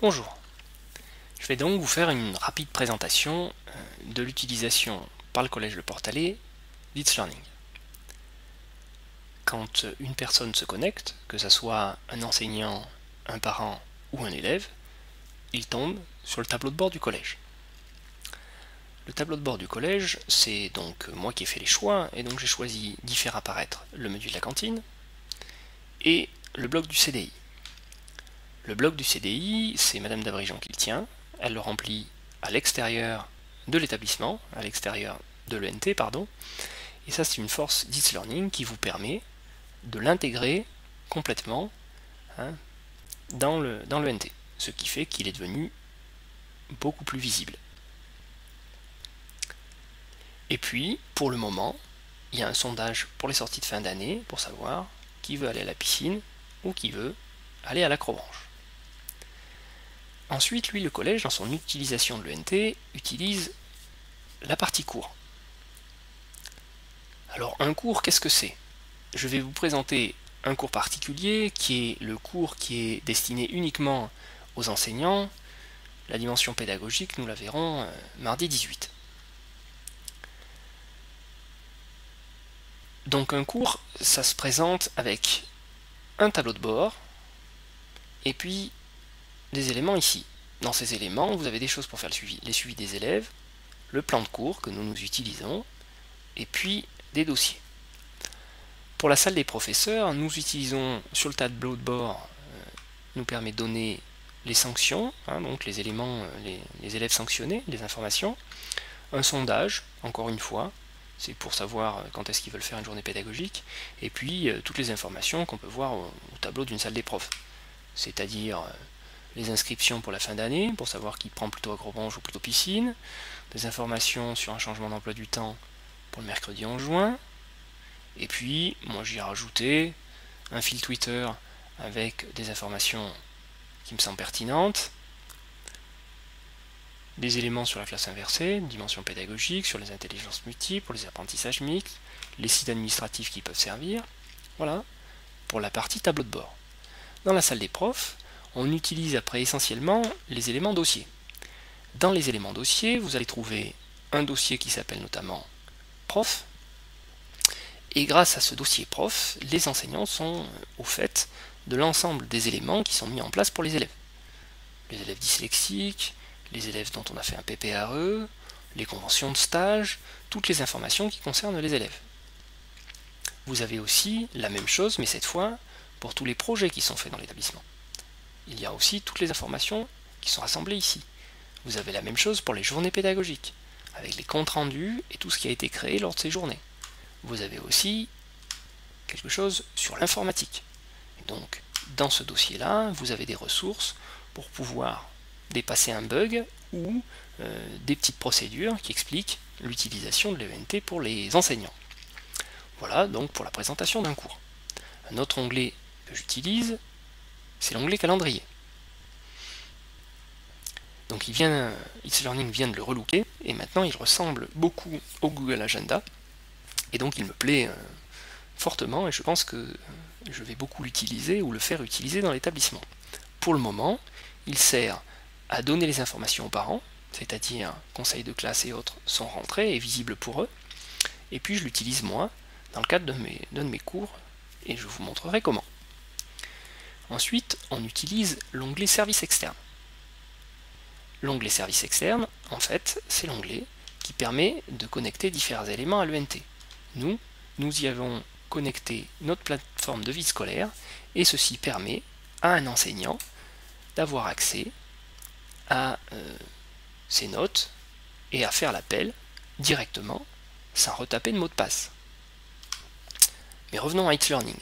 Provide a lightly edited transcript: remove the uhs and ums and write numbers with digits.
Bonjour, je vais donc vous faire une rapide présentation de l'utilisation par le Collège Le Portalet d'Itslearning. Quand une personne se connecte, que ce soit un enseignant, un parent ou un élève, il tombe sur le tableau de bord du collège. Le tableau de bord du collège, c'est donc moi qui ai fait les choix, et donc j'ai choisi d'y faire apparaître le menu de la cantine et le bloc du CDI. Le bloc du CDI, c'est Madame Dabrigeon qui le tient, elle le remplit à l'extérieur de l'établissement, à l'extérieur de l'ENT, pardon, et ça c'est une force d'Itslearning qui vous permet de l'intégrer complètement dans l'ENT, ce qui fait qu'il est devenu beaucoup plus visible. Et puis, pour le moment, il y a un sondage pour les sorties de fin d'année pour savoir qui veut aller à la piscine ou qui veut aller à l'acrobranche. Ensuite, lui, le collège, dans son utilisation de l'ENT, utilise la partie cours. Alors, un cours, qu'est-ce que c'est? Je vais vous présenter un cours particulier qui est le cours qui est destiné uniquement aux enseignants. La dimension pédagogique, nous la verrons mardi 18. Donc un cours, ça se présente avec un tableau de bord et puis des éléments ici. Dans ces éléments, vous avez des choses pour faire les suivis des élèves, le plan de cours que nous utilisons, et puis des dossiers. Pour la salle des professeurs, nous utilisons sur le tableau de bord, nous permet de donner les sanctions, donc les éléments, les élèves sanctionnés, les informations, un sondage, encore une fois, c'est pour savoir quand est-ce qu'ils veulent faire une journée pédagogique, et puis toutes les informations qu'on peut voir au tableau d'une salle des profs, c'est-à-dire les inscriptions pour la fin d'année, pour savoir qui prend plutôt acrobranche ou plutôt piscine, des informations sur un changement d'emploi du temps pour le mercredi 11 juin, et puis moi j'y ai rajouté un fil Twitter avec des informations qui me semblent pertinentes, des éléments sur la classe inversée, dimension pédagogique, sur les intelligences multiples, pour les apprentissages mixtes, les sites administratifs qui peuvent servir, voilà, pour la partie tableau de bord. Dans la salle des profs, on utilise après essentiellement les éléments dossiers. Dans les éléments dossiers, vous allez trouver un dossier qui s'appelle notamment prof, et grâce à ce dossier prof, les enseignants sont au fait de l'ensemble des éléments qui sont mis en place pour les élèves. Les élèves dyslexiques, les élèves dont on a fait un PPRE, les conventions de stage, toutes les informations qui concernent les élèves. Vous avez aussi la même chose, mais cette fois pour tous les projets qui sont faits dans l'établissement. Il y a aussi toutes les informations qui sont rassemblées ici. Vous avez la même chose pour les journées pédagogiques, avec les comptes rendus et tout ce qui a été créé lors de ces journées. Vous avez aussi quelque chose sur l'informatique. Donc, dans ce dossier-là, vous avez des ressources pour pouvoir dépasser un bug ou des petites procédures qui expliquent l'utilisation de l'ENT pour les enseignants. Voilà donc pour la présentation d'un cours. Un autre onglet que j'utilise, c'est l'onglet calendrier. Donc Itslearning vient de le relooker et maintenant il ressemble beaucoup au Google Agenda et donc il me plaît fortement et je pense que je vais beaucoup l'utiliser ou le faire utiliser dans l'établissement. Pour le moment, il sert à donner les informations aux parents, c'est-à-dire conseils de classe et autres sont rentrés et visibles pour eux, et puis je l'utilise moi dans le cadre de mes cours et je vous montrerai comment. Ensuite, on utilise l'onglet service externe. L'onglet service externe, en fait, c'est l'onglet qui permet de connecter différents éléments à l'ENT. Nous y avons connecté notre plateforme de vie scolaire et ceci permet à un enseignant d'avoir accès à ses notes et à faire l'appel directement sans retaper de mot de passe. Mais revenons à Itslearning.